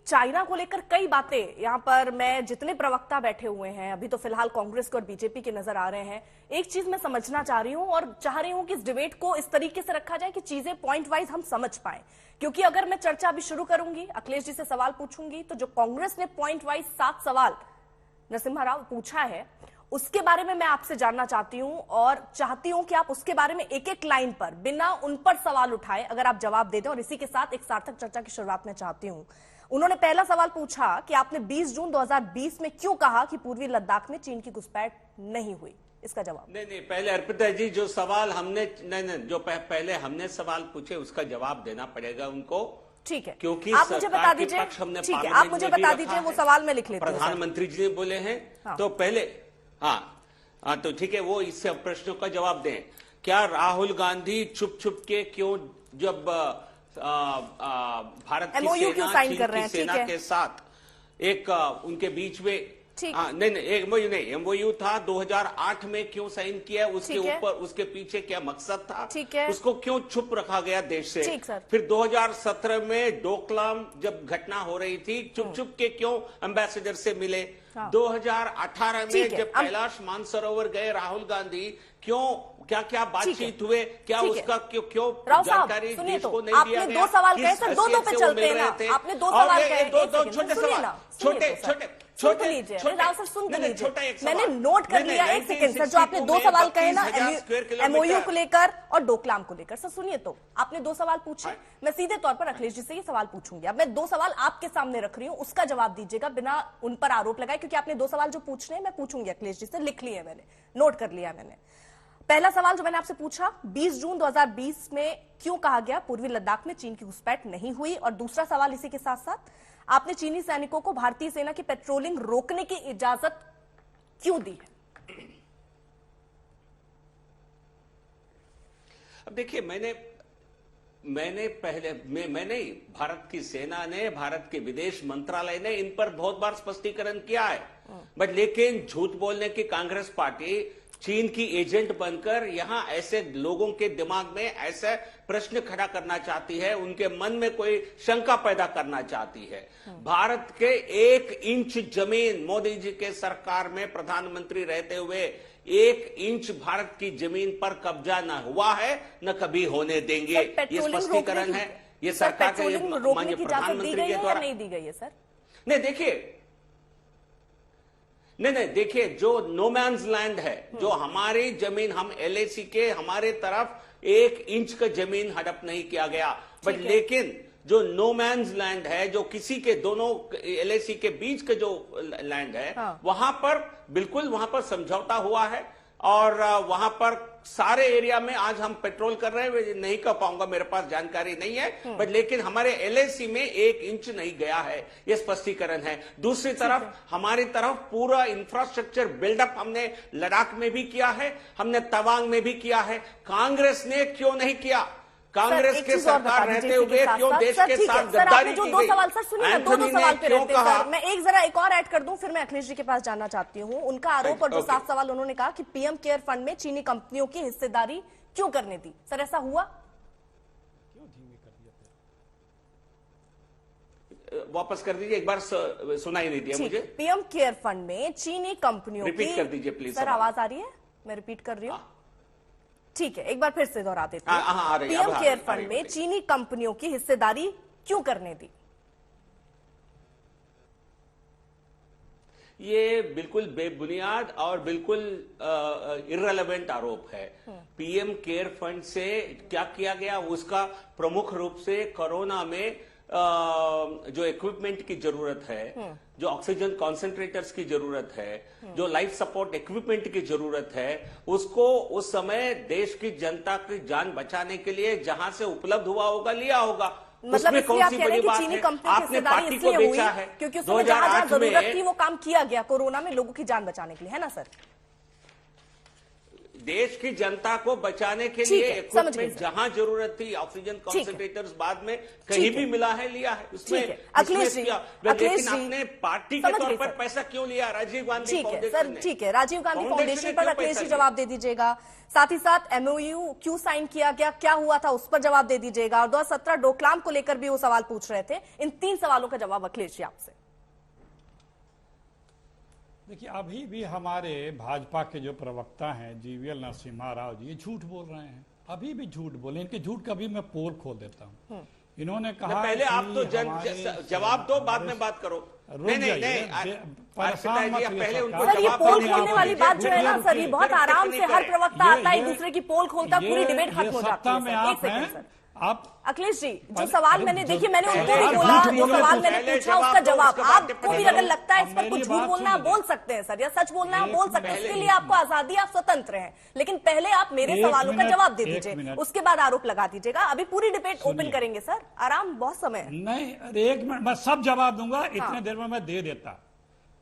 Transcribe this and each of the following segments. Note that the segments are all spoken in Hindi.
चाइना को लेकर कई बातें यहाँ पर मैं जितने प्रवक्ता बैठे हुए हैं अभी तो फिलहाल कांग्रेस के और बीजेपी के नजर आ रहे हैं। एक चीज मैं समझना चाह रही हूं और चाह रही हूं कि इस डिबेट को इस तरीके से रखा जाए कि चीजें पॉइंट वाइज हम समझ पाए, क्योंकि अगर मैं चर्चा अभी शुरू करूंगी, अखिलेश जी से सवाल पूछूंगी, तो जो कांग्रेस ने पॉइंट वाइज 7 सवाल नरसिम्हा राव पूछा है उसके बारे में मैं आपसे जानना चाहती हूं और चाहती हूं कि आप उसके बारे में एक एक लाइन पर बिना उन पर सवाल उठाए अगर आप जवाब दे दें। और इसी के साथ एक सार्थक चर्चा की शुरुआत में चाहती हूं। उन्होंने पहला सवाल पूछा कि आपने 20 जून 2020 में क्यों कहा कि पूर्वी लद्दाख में चीन की घुसपैठ नहीं हुई? इसका जवाब। नहीं, पहले अर्पिता जी जो सवाल हमने जो पहले हमने सवाल पूछे उसका जवाब देना पड़ेगा उनको। ठीक है, क्योंकि आप मुझे बता दीजिए। ठीक है, आप मुझे बता दीजिए, वो सवाल में लिख लेती हूं। प्रधानमंत्री जी ने बोले हैं। हाँ। तो पहले हाँ तो ठीक है, वो इससे प्रश्नों का जवाब दें। क्या राहुल गांधी छुप छुप के क्यों जब भारत की सेना चीन की सेना के साथ एक उनके बीच में नहीं एमओयू था 2008 में क्यों साइन किया, उसके ऊपर उसके पीछे क्या मकसद था, उसको क्यों छुप रखा गया देश से। फिर 2017 में डोकलाम जब घटना हो रही थी चुप चुप के क्यों एम्बेसडर से मिले। 2018 में जब कैलाश मानसरोवर गए राहुल गांधी, क्यों क्या क्या बातचीत हुए, क्या उसका क्यों जानकारी देश को नहीं दिया गया? आपने 2 सवाल कहे सर, 2 पे चलते हैं ना। आपने 2 सवाल कहे, दो छोटे सवाल, छोटे राव सर सुन लीजिए, मैंने नोट कर लिया। एक सेकंड सर, जो आपने 2 सवाल कहे ना एमओयू को लेकर और डोकलाम को लेकर, सर सुनिए, तो आपने 2 सवाल पूछे, मैं सीधे तौर पर अखिलेश जी से ये सवाल पूछूंगी। अब मैं 2 सवाल आपके सामने रख रही हूँ, उसका जवाब दीजिएगा बिना उन पर आरोप लगाए, क्योंकि आपने 2 सवाल जो पूछने मैं पूछूंगी अखिलेश जी से, लिख लिए मैंने, नोट कर लिया मैंने। पहला सवाल जो मैंने आपसे पूछा, 20 जून 2020 में क्यों कहा गया पूर्वी लद्दाख में चीन की घुसपैठ नहीं हुई? और दूसरा सवाल इसी के साथ साथ, आपने चीनी सैनिकों को भारतीय सेना की पेट्रोलिंग रोकने की इजाजत क्यों दी है? अब देखिए, मैंने भारत की सेना ने, भारत के विदेश मंत्रालय ने इन पर बहुत बार स्पष्टीकरण किया है, बट लेकिन झूठ बोलने की कांग्रेस पार्टी चीन की एजेंट बनकर यहां ऐसे लोगों के दिमाग में ऐसे प्रश्न खड़ा करना चाहती है, उनके मन में कोई शंका पैदा करना चाहती है। भारत के 1 इंच जमीन, मोदी जी के सरकार में प्रधानमंत्री रहते हुए 1 इंच भारत की जमीन पर कब्जा न हुआ है, न कभी होने देंगे। ये स्पष्टीकरण है, ये सरकार के माननीय प्रधानमंत्री के द्वारा नहीं दी गई है सर। नहीं देखिए, जो नो मैन्स लैंड है, जो हमारी जमीन, हम एलएसी के हमारे तरफ 1 इंच का जमीन हड़प नहीं किया गया, बट लेकिन जो नो मैन्स लैंड है, जो किसी के दोनों एलएसी के बीच का जो लैंड है, वहां पर बिल्कुल वहां पर समझौता हुआ है और वहां पर सारे एरिया में आज हम पेट्रोल कर रहे हैं। नहीं कह पाऊंगा, मेरे पास जानकारी नहीं है, बट लेकिन हमारे एलएसी में 1 इंच नहीं गया है, यह स्पष्टीकरण है। दूसरी तरफ हमारी तरफ पूरा इंफ्रास्ट्रक्चर बिल्डअप हमने लद्दाख में भी किया है, हमने तवांग में भी किया है। कांग्रेस ने क्यों नहीं किया? कांग्रेस के सरकार रहते हुए क्यों देश के साथ गद्दारी की गई? 2 सवाल सर सुनिए, 2 सवाल पे रहते हैं। मैं एक जरा एक और ऐड कर दूं, फिर मैं अखिलेश जी के पास जाना चाहती हूं। उनका आरोप और जो 7 सवाल उन्होंने कहा कि पीएम केयर फंड में चीनी कंपनियों की हिस्सेदारी क्यों करने दी? सर ऐसा हुआ? वापस कर दीजिए, एक बार सुनाई नहीं दिया मुझे। पीएम केयर फंड में चीनी कंपनियों की, रिपीट कर दीजिए प्लीज। सर आवाज आ रही है? मैं रिपीट कर रही हूँ। ठीक है, एक बार फिर से दोहरा देती हूं। पीएम केयर फंड में चीनी कंपनियों की हिस्सेदारी क्यों करने दी? ये बिल्कुल बेबुनियाद और बिल्कुल इररिलेवेंट आरोप है। पीएम केयर फंड से क्या किया गया? उसका प्रमुख रूप से कोरोना में जो इक्विपमेंट की जरूरत है, जो ऑक्सीजन कॉन्सेंट्रेटर्स की जरूरत है, जो लाइफ सपोर्ट इक्विपमेंट की जरूरत है, उसको उस समय देश की जनता की जान बचाने के लिए जहां से उपलब्ध हुआ होगा लिया होगा। मतलब कौन सी बड़ी बात है? आपने पार्टी को बेचा है, क्योंकि उसमें जहां जरूरत थी वो काम किया गया कोरोना में लोगों की जान बचाने के लिए, है ना सर? देश की जनता को बचाने के ठीक लिए है, समझ गई इक्विपमेंट सर। जहां जरूरत थी, ऑक्सीजन ठीक है। कॉन्सेंट्रेटर्स बाद में कहीं भी मिला है, लिया है उसमें। ठीक है। अखिलेश जी, लेकिन आपने पार्टी के समझ तौर गई पर सर। पैसा क्यों लिया राजीव गांधी ठीक है फाउंडेशन सर, ने? ठीक है, राजीव गांधी फाउंडेशन पर क्यों अखिलेश पैसा जी लिया? जवाब दे दीजिएगा। साथ ही साथ एमओयू क्यों साइन किया गया, क्या हुआ था, उस पर जवाब दे दीजिएगा। और 2017 डोकलाम को लेकर भी वो सवाल पूछ रहे थे। इन 3 सवालों का जवाब अखिलेश जी आपसे। देखिए, अभी भी हमारे भाजपा के जो प्रवक्ता हैं जीवीएल नरसिम्हा राव जी, ये झूठ बोल रहे हैं। अभी भी झूठ बोले, इनके झूठ का भी मैं पोल खोल देता हूँ। इन्होंने कहा पहले आप तो जवाब दो, बाद में बात करो। नहीं, परेशान मत पहले उनको सर, ये जवाब पोल देने खोलने आप वाली दीजिए। बात जो है ना सर, ये बहुत आराम से हर प्रवक्ता आता है, ये- दूसरे की पोल खोलता है, पूरी डिबेट खत्म हो जाती सत्ता है में सर। आप एक सेकंड हैं, सर। आप अखिलेश जी, जो अरे- सवाल अरे मैंने जो- देखिए, मैंने उनको पहले भी बोला, झूठ जो बोले सवाल तो मैंने पहले पूछा उसका जवाब दो, जवाब। उसके बाद आपको भी जवाब अगर दो। लगता है इस पर मेरी कुछ झूठ बात बोलना है, आप सुनिए। बोल सकते हैं सर, या सच बोलना है आप एक बोल सकते हैं, मिनट, इसके लिए आपको आजादी, आप स्वतंत्र हैं। लेकिन पहले आप मेरे एक सवालों का मिनट, जवाब दे एक दीजिए, मिनट। उसके बाद आरोप लगा दीजिएगा। अभी पूरी डिबेट ओपन सुनिए। करेंगे सर, आराम, बहुत समय है। नहीं, अरे एक मिनट, मैं सब जवाब दूंगा, इतने देर में मैं दे देता।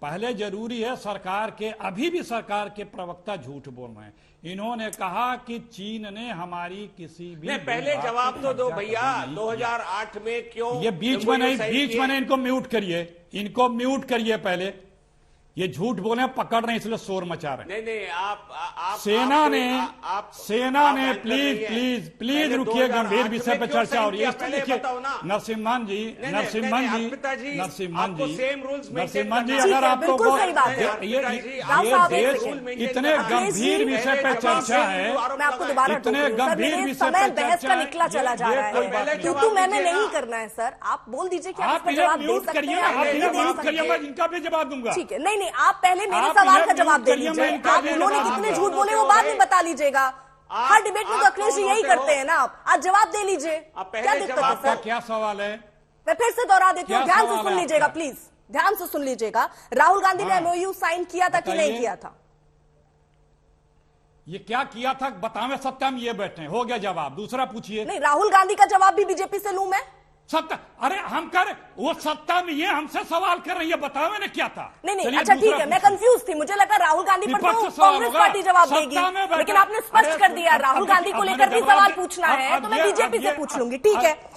पहले जरूरी है सरकार के, अभी भी सरकार के प्रवक्ता झूठ बोल रहे हैं। इन्होंने कहा कि चीन ने हमारी किसी भी नहीं, पहले भूभाग जवाब पे तो दो कब्जा भैया। करने नहीं 2008 में क्यों किया। ये बीच में नहीं, साइन बीच किए? में नहीं, इनको म्यूट करिए, इनको म्यूट करिए पहले। ये झूठ बोले, पकड़ रहे हैं, इसलिए शोर मचा रहे हैं। नहीं, आप सेना आप- ने आप- सेना आप ने एंकर प्लीज नहीं है। प्लीज प्लीज पहले रुकिए, 2008 गंभीर विषय में पर क्यों चर्चा हो रही है। साइन किया? देखिए, पहले बताओ ना। नरसिम्हन जी, नरसिम्हन जी, अर्पिता जी, नरसिम्हन आपको जी, same rules maintain नरसिम्हन जी, करना है। अगर आपको बिल्कुल बहुत- सही बात है। ये राव साहब, एक देश सेकंड। इतने गंभीर विषय पर चर्चा है, मैं आपको दोबारा इतने टोक रही हूं। सर, गंभीर मेरे विषय समय पर बहस चर्चा का है, निकला चला जा ये रहा कोई है, बात क्यों जवाब मैंने दीजिए नहीं ना। करना है सर। आप बोल दीजिए कि आप आप इसका इन्हें जवाब दे म्यूट सकते करिए, हैं, आप नहीं इन्हें दे म्यूट सकते। करिए, मैं इनका भी जवाब दूंगा। ठीक है, नहीं, आप पहले मेरे आप सवाल इन्हें का जवाब म्यूट दे करिए, मैं दीजिए। इनका आप भी उन्होंने जवाब कितने दूंगा। झूठ बोले वो बाद में बता लीजिएगा। हर डिबेट में तो आप अखिलेश जी कौन यही होते करते हो? हैं ना। आप आज जवाब दे लीजिए, आप पहले क्या दिक्कत है जवाब आपका सर? क्या सवाल है? मैं फिर से दोहरा देती हूँ, क्या ध्यान से सवाल सुन है लीजिएगा आपका? प्लीज, ध्यान से सुन लीजिएगा। राहुल गांधी ने हाँ। एमओयू साइन किया था कि नहीं बताइए। किया था? ये क्या किया था बतावे, सत्ता में ये बैठे हैं। हो गया जवाब, दूसरा पूछिए। नहीं, राहुल गांधी का जवाब भी बीजेपी से लूं मैं? सत्ता, अरे हम कर, वो सत्ता में ये हमसे सवाल कर रही है, बतावे ने क्या था। नहीं, चलिए अच्छा ठीक दूसरा है, मैं पूछिए। कंफ्यूज थी, मुझे लगा राहुल गांधी पर विपक्ष तो से सवाल कांग्रेस होगा। पार्टी जवाब सत्ता देगी, में बैठा- लेकिन आपने स्पष्ट अरे, कर दिया अब राहुल गांधी को मैंने लेकर भी जवाब सवाल दे- पूछना अब- है, अब तो मैं ये- बीजेपी अब से ये- पूछ लूंगी। ठीक अब- है,